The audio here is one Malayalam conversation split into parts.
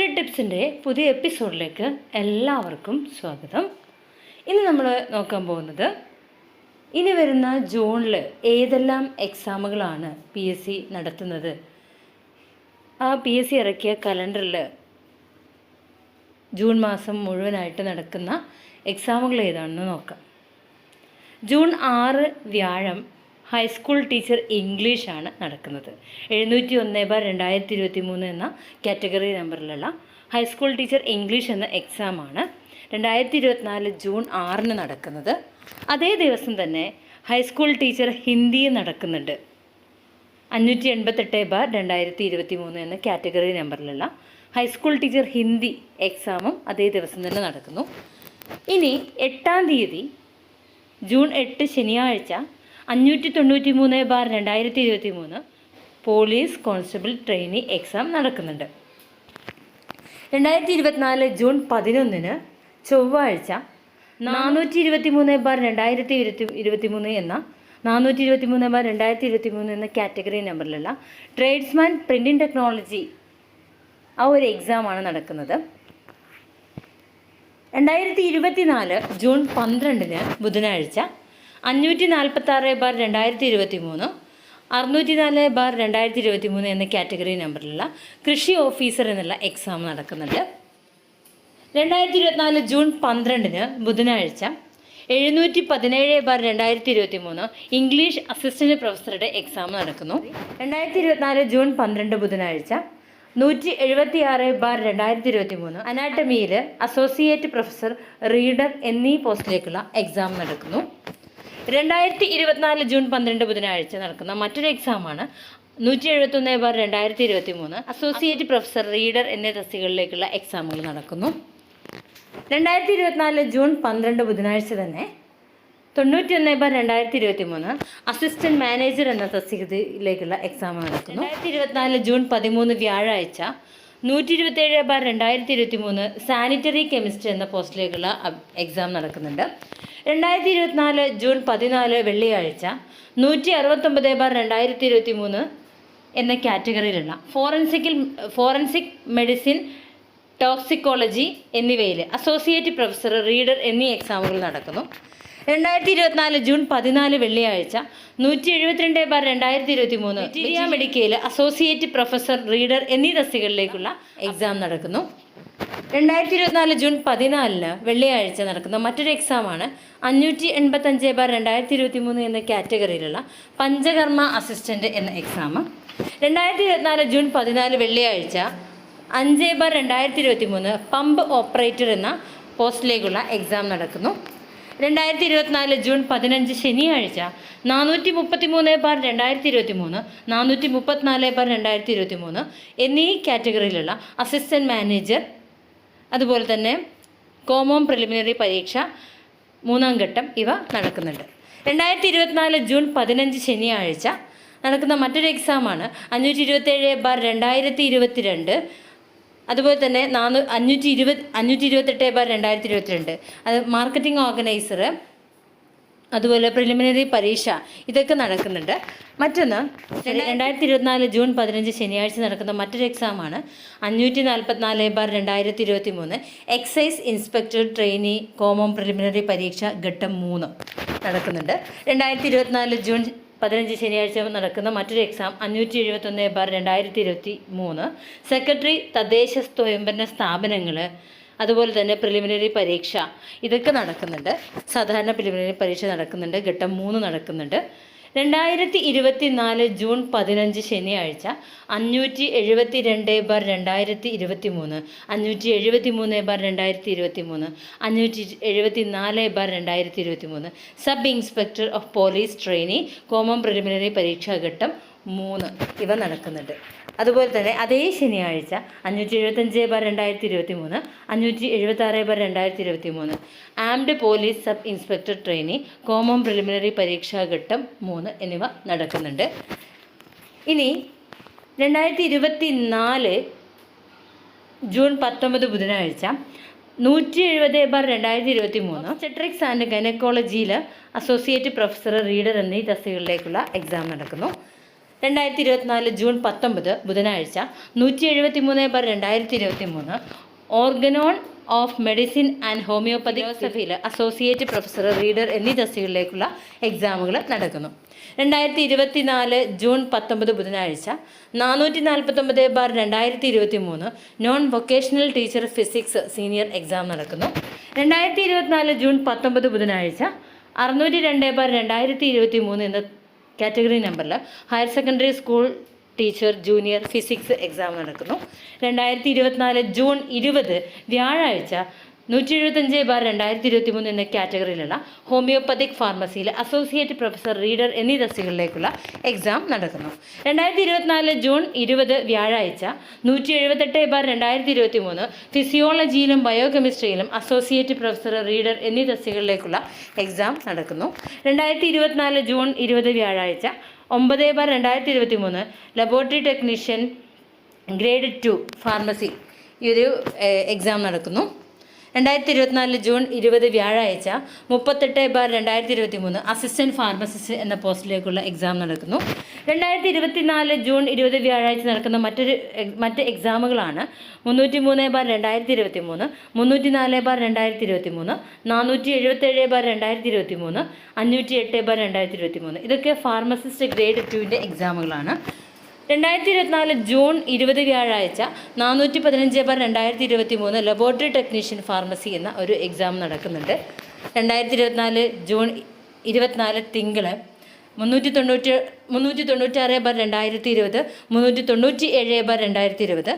കരിയർ ടിപ്സിൻ്റെ പുതിയ എപ്പിസോഡിലേക്ക് എല്ലാവർക്കും സ്വാഗതം. ഇന്ന് നമ്മൾ നോക്കാൻ പോകുന്നത് ഇനി വരുന്ന ജൂണിൽ ഏതെല്ലാം എക്സാമുകളാണ് PSC നടത്തുന്നത്. ആ PSC ഇറക്കിയ കലണ്ടറിൽ ജൂൺ മാസം മുഴുവനായിട്ട് നടക്കുന്ന എക്സാമുകൾ ഏതാണെന്ന് നോക്കാം. ജൂൺ 6 വ്യാഴം ഹൈസ്കൂൾ ടീച്ചർ ഇംഗ്ലീഷാണ് നടക്കുന്നത്. 701/2023 എന്ന കാറ്റഗറി നമ്പറിലുള്ള ഹൈസ്കൂൾ ടീച്ചർ ഇംഗ്ലീഷ് എന്ന എക്സാമാണ് 2024 ജൂൺ 6 നടക്കുന്നത്. അതേ ദിവസം തന്നെ ഹൈസ്കൂൾ ടീച്ചർ ഹിന്ദി നടക്കുന്നുണ്ട്. 588/2023 എന്ന കാറ്റഗറി നമ്പറിലുള്ള ഹൈസ്കൂൾ ടീച്ചർ ഹിന്ദി എക്സാമും അതേ ദിവസം തന്നെ നടക്കുന്നു. ഇനി 8-ാം തീയതി ജൂൺ 8 ശനിയാഴ്ച 593/2023 പോലീസ് കോൺസ്റ്റബിൾ ട്രെയിനി എക്സാം നടക്കുന്നുണ്ട്. 2024 ജൂൺ 11 ചൊവ്വാഴ്ച 423/2023 എന്ന 423/2023 എന്ന കാറ്റഗറി നമ്പറിലുള്ള ട്രേഡ്സ്മാൻ പ്രിൻറ്റിംഗ് ടെക്നോളജി ആ ഒരു എക്സാമാണ് നടക്കുന്നത്. 2024 ജൂൺ 12 ബുധനാഴ്ച 546/2023 604/2023 എന്ന കാറ്റഗറി നമ്പറിലുള്ള കൃഷി ഓഫീസർ എന്നുള്ള എക്സാം നടക്കുന്നുണ്ട്. 2024 ജൂൺ 12 ബുധനാഴ്ച 717/2023 ഇംഗ്ലീഷ് അസിസ്റ്റന്റ് പ്രൊഫസറുടെ എക്സാം നടക്കുന്നു. 2024 ജൂൺ 12 ബുധനാഴ്ച 176/2023 അനാട്ടമിയിൽ അസോസിയേറ്റ് പ്രൊഫസർ റീഡർ എന്നീ പോസ്റ്റിലേക്കുള്ള എക്സാം നടക്കുന്നു. 2024 ജൂൺ 12 ബുധനാഴ്ച നടക്കുന്ന മറ്റൊരു എക്സാമാണ് 171/2023 അസോസിയേറ്റ് പ്രൊഫസർ റീഡർ എന്നീ തസ്തികകളിലേക്കുള്ള എക്സാമുകൾ നടക്കുന്നു. 2024 ജൂൺ 12 ബുധനാഴ്ച തന്നെ 91/2023 അസിസ്റ്റന്റ് മാനേജർ എന്ന തസ്തികയിലേക്കുള്ള എക്സാം നടക്കുന്നു. 2024 ജൂൺ 13 വ്യാഴാഴ്ച 127/2023 സാനിറ്ററി കെമിസ്ട്രി എന്ന പോസ്റ്റിലേക്കുള്ള എക്സാം നടക്കുന്നുണ്ട്. 2024 ജൂൺ 14 വെള്ളിയാഴ്ച 169/2023 എന്ന കാറ്റഗറിയിലുള്ള ഫോറൻസിക് മെഡിസിൻ, ടോക്സിക്കോളജി എന്നിവയിൽ അസോസിയേറ്റ് പ്രൊഫസർ റീഡർ എന്നീ എക്സാമുകൾ നടക്കുന്നു. 2024 ജൂൺ 14 വെള്ളിയാഴ്ച 172/2023 വെറ്റീരിയ മെഡിക്കയിൽ അസോസിയേറ്റ് പ്രൊഫസർ റീഡർ എന്നീ തസ്തികകളിലേക്കുള്ള എക്സാം നടക്കുന്നു. 2024 ജൂൺ 14 വെള്ളിയാഴ്ച നടക്കുന്ന മറ്റൊരു എക്സാമാണ് 585/2023 എന്ന കാറ്റഗറിയിലുള്ള പഞ്ചകർമ്മ അസിസ്റ്റന്റ് എന്ന എക്സാം. 2024 ജൂൺ 14 വെള്ളിയാഴ്ച 5/2023 പമ്പ് ഓപ്പറേറ്റർ എന്ന പോസ്റ്റിലേക്കുള്ള എക്സാം നടക്കുന്നു. 2024 ജൂൺ 15 ശനിയാഴ്ച 433/2023 434/2023 എന്നീ കാറ്റഗറിയിലുള്ള അസിസ്റ്റന്റ് മാനേജർ, അതുപോലെ തന്നെ കോമൺ പ്രിലിമിനറി പരീക്ഷ 3-ാം ഘട്ടം ഇവ നടക്കുന്നുണ്ട്. 2024 ജൂൺ 15 ശനിയാഴ്ച നടക്കുന്ന മറ്റൊരു എക്സാമാണ് 527/2022 അതുപോലെ തന്നെ 528/2022 അത് മാർക്കറ്റിംഗ് ഓർഗനൈസർ, അതുപോലെ പ്രിലിമിനറി പരീക്ഷ ഇതൊക്കെ നടക്കുന്നുണ്ട്. മറ്റൊന്ന് 2024 ജൂൺ 15 ശനിയാഴ്ച നടക്കുന്ന മറ്റൊരു എക്സാമാണ് 544/2023 excise inspector trainee common preliminary പരീക്ഷ ഘട്ടം 3 നടക്കുന്നുണ്ട്. 2024 ജൂൺ 15 ശനിയാഴ്ച നടക്കുന്ന മറ്റൊരു എക്സാം 571/2023 സെക്രട്ടറി തദ്ദേശ സ്വയംഭരണ സ്ഥാപനങ്ങൾ, അതുപോലെ തന്നെ പ്രിലിമിനറി പരീക്ഷ ഇതൊക്കെ നടക്കുന്നുണ്ട്. സാധാരണ പ്രിലിമിനറി പരീക്ഷ നടക്കുന്നുണ്ട്, ഘട്ടം 3 നടക്കുന്നുണ്ട്. 2024 ജൂൺ 15 ശനിയാഴ്ച 572/2023 573/2023 574/2023 sub inspector of police trainee common preliminary പരീക്ഷാ ഘട്ടം 3 ഇവ നടക്കുന്നുണ്ട്. അതുപോലെ തന്നെ അതേ ശനിയാഴ്ച 575/2023 576/2023 armed police sub inspector trainee common preliminary പരീക്ഷാ ഘട്ടം 3 എന്നിവ നടക്കുന്നുണ്ട്. ഇനി 2024 ജൂൺ 19 ബുധനാഴ്ച 170/2023 ഒബ്സ്റ്റട്രിക്സ് ആൻഡ് ഗൈനക്കോളജിയിൽ അസോസിയേറ്റ് പ്രൊഫസർ റീഡർ എന്നീ തസ്തികകളിലേക്കുള്ള എക്സാം നടക്കുന്നു. 2024 ജൂൺ 19 ബുധനാഴ്ച 173/2023 organon of medicine and homeopathy ഫിലോസഫിയിൽ അസോസിയേറ്റ് പ്രൊഫസർ, റീഡർ എന്നീ തസ്തികകളിലേക്കുള്ള എക്സാമുകൾ നടക്കുന്നു. 2024 ജൂൺ 19 ബുധനാഴ്ച 449/2023 non vocational teacher physics senior exam നടക്കുന്നു. 2024 ജൂൺ 19 ബുധനാഴ്ച 602/2023 എന്ന കാറ്റഗറി നമ്പറിൽ higher secondary school teacher junior physics exam നടക്കുന്നു. 2024 ജൂൺ 20 വ്യാഴാഴ്ച 175/2023 എന്ന കാറ്റഗറിയിലുള്ള ഹോമിയോപ്പതിക് ഫാർമസിയിൽ അസോസിയേറ്റ് പ്രൊഫസർ, റീഡർ എന്നീ തസ്തികകളിലേക്കുള്ള എക്സാം നടക്കുന്നു. 2024 ജൂൺ 20 വ്യാഴാഴ്ച 178/2023 ഫിസിയോളജിയിലും ബയോകെമിസ്ട്രിയിലും അസോസിയേറ്റ് പ്രൊഫസർ, റീഡർ എന്നീ തസ്തികകളിലേക്കുള്ള എക്സാം നടക്കുന്നു. 2024 ജൂൺ 20 വ്യാഴാഴ്ച 9/2023 ലബോറട്ടറി ടെക്നീഷ്യൻ ഗ്രേഡ് 2 ഫാർമസി ഈ ഒരു എക്സാം നടക്കുന്നു. 2024 ജൂൺ 20 വ്യാഴാഴ്ച 38/2023 അസിസ്റ്റൻറ്റ് ഫാർമസിസ്റ്റ് എന്ന പോസ്റ്റിലേക്കുള്ള എക്സാം നടക്കുന്നു. 2024 ജൂൺ 20 വ്യാഴാഴ്ച നടക്കുന്ന മറ്റ് എക്സാമുകളാണ് 303/2023, 304/2023, 477/2023, 508/2023. ഇതൊക്കെ ഫാർമസിസ്റ്റ് ഗ്രേഡ് 2ൻ്റെ എക്സാമുകളാണ്. 2024 ജൂൺ 20 വ്യാഴാഴ്ച 415/2023 ലബോറട്ടറി ടെക്നീഷ്യൻ ഫാർമസി എന്ന ഒരു എക്സാം നടക്കുന്നുണ്ട്. 2024 ജൂൺ 24 തിങ്കൾ 396/2020, 397/2020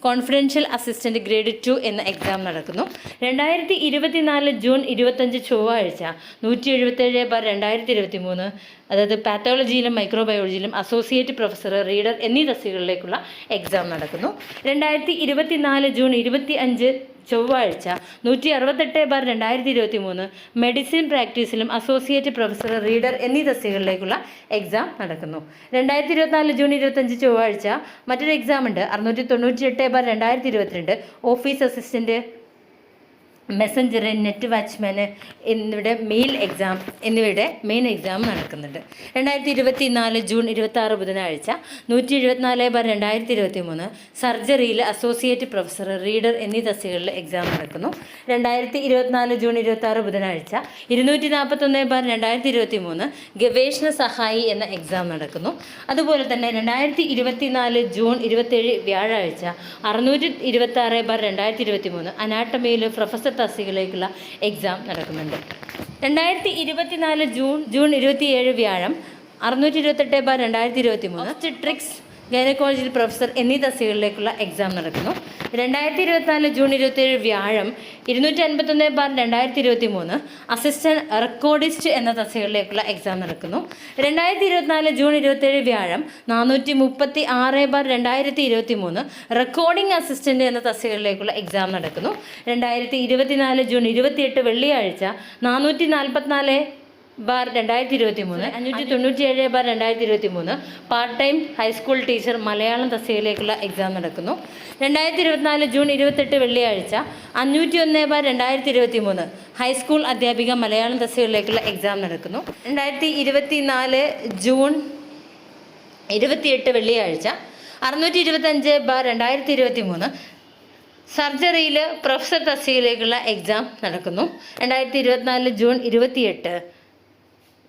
കോൺഫിഡൻഷ്യൽ അസിസ്റ്റൻറ്റ് ഗ്രേഡ് 2 എന്ന എക്സാം നടക്കുന്നു. 2024 ജൂൺ 25 ചൊവ്വാഴ്ച 177/2023 അതായത് പാത്തോളജിയിലും മൈക്രോബയോളജിയിലും അസോസിയേറ്റ് പ്രൊഫസർ, റീഡർ എന്നീ തസ്തികകളിലേക്കുള്ള എക്സാം നടക്കുന്നു. 2024 ജൂൺ 25 ചൊവ്വാഴ്ച 168/2023 മെഡിസിൻ പ്രാക്ടീസിലും അസോസിയേറ്റ് പ്രൊഫസർ, റീഡർ എന്നീ തസ്തികകളിലേക്കുള്ള എക്സാം നടക്കുന്നു. 2024 ജൂൺ 25 ചൊവ്വാഴ്ച മറ്റൊരു എക്സാം ഉണ്ട്, 698/2022 office assistant, Messenger, net watchman എന്നിവയുടെ മെയിൻ എക്സാം നടക്കുന്നുണ്ട്. 2024 ജൂൺ 26 ബുധനാഴ്ച 174/2023 സർജറിയിൽ അസോസിയേറ്റ് പ്രൊഫസർ, റീഡർ എന്നീ തസ്തികകളിൽ എക്സാം നടക്കുന്നു. 2024 ജൂൺ 26 ബുധനാഴ്ച 241/2023 ഗവേഷണ സഹായി എന്ന എക്സാം നടക്കുന്നു. അതുപോലെ തന്നെ 2024 ജൂൺ 27 വ്യാഴാഴ്ച 626/2023 അനാട്ടമിയിൽ പ്രൊഫസർ തസ്തികയിലേക്കുള്ള എക്സാം നടക്കുന്നുണ്ട്. 2024 ജൂൺ 27 വ്യാഴം 628/2023 ഒബ്സ്റ്റെട്രിക്സ്, ഗൈനക്കോളജിയിൽ പ്രൊഫസർ എന്നീ തസ്തികകളിലേക്കുള്ള എക്സാം നടക്കുന്നു. 2024 ജൂൺ 27 വ്യാഴം 251/2023 അസിസ്റ്റൻറ്റ് റെക്കോർഡിസ്റ്റ് എന്ന തസ്തികകളിലേക്കുള്ള എക്സാം നടക്കുന്നു. 2024 ജൂൺ 27 വ്യാഴം 436/2023 റെക്കോർഡിംഗ് അസിസ്റ്റൻ്റ് എന്ന തസ്തികകളിലേക്കുള്ള എക്സാം നടക്കുന്നു. 2024 ജൂൺ 28 വെള്ളിയാഴ്ച 444/2023 597/2023 part time high school teacher Malayalam തസ്തികയിലേക്കുള്ള എക്സാം നടക്കുന്നു. 2024 ജൂൺ 28 വെള്ളിയാഴ്ച 501/2023 ഹൈസ്കൂൾ അധ്യാപിക മലയാളം തസ്തികയിലേക്കുള്ള എക്സാം നടക്കുന്നു. 2024 ജൂൺ 28 വെള്ളിയാഴ്ച 625/2023 സർജറിയിൽ പ്രൊഫസർ തസ്തികയിലേക്കുള്ള എക്സാം നടക്കുന്നു. 2024 ജൂൺ 28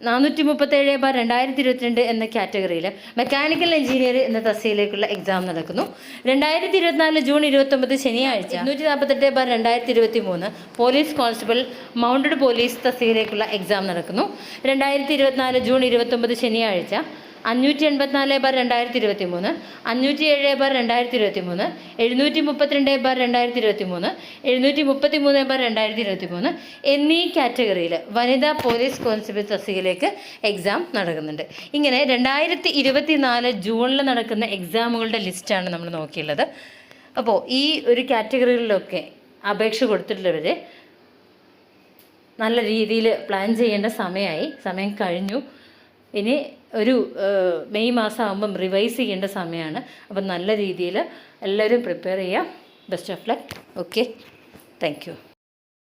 437/2022 എന്ന കാറ്റഗറിയിൽ മെക്കാനിക്കൽ എഞ്ചിനീയർ എന്ന തസ്തികയിലേക്കുള്ള എക്സാം നടക്കുന്നു. 2024 ജൂൺ 29 ശനിയാഴ്ച 248/2023 പോലീസ് കോൺസ്റ്റബിൾ മൗണ്ടഡ് പോലീസ് തസ്തികയിലേക്കുള്ള എക്സാം നടക്കുന്നു. 2024 ജൂൺ 29 ശനിയാഴ്ച 584/2023 507/2023 732/2023 733/2023 എന്നീ കാറ്റഗറിയിൽ വനിതാ പോലീസ് കോൺസ്റ്റബിൾ തസ്തികയിലേക്ക് എക്സാം നടക്കുന്നുണ്ട്. ഇങ്ങനെ 2024 ജൂണിൽ നടക്കുന്ന എക്സാമുകളുടെ ലിസ്റ്റാണ് നമ്മൾ നോക്കിയുള്ളത്. അപ്പോൾ ഈ ഒരു കാറ്റഗറികളിലൊക്കെ അപേക്ഷ കൊടുത്തിട്ടുള്ളവർ നല്ല രീതിയിൽ പ്ലാൻ ചെയ്യേണ്ട സമയം കഴിഞ്ഞു. ഇനി ഒരു മെയ് മാസം ആകുമ്പം റിവൈസ് ചെയ്യേണ്ട സമയമാണ്. അപ്പം നല്ല രീതിയിൽ എല്ലാവരും പ്രിപ്പയർ ചെയ്യുക. Best of luck. Okay, thank you.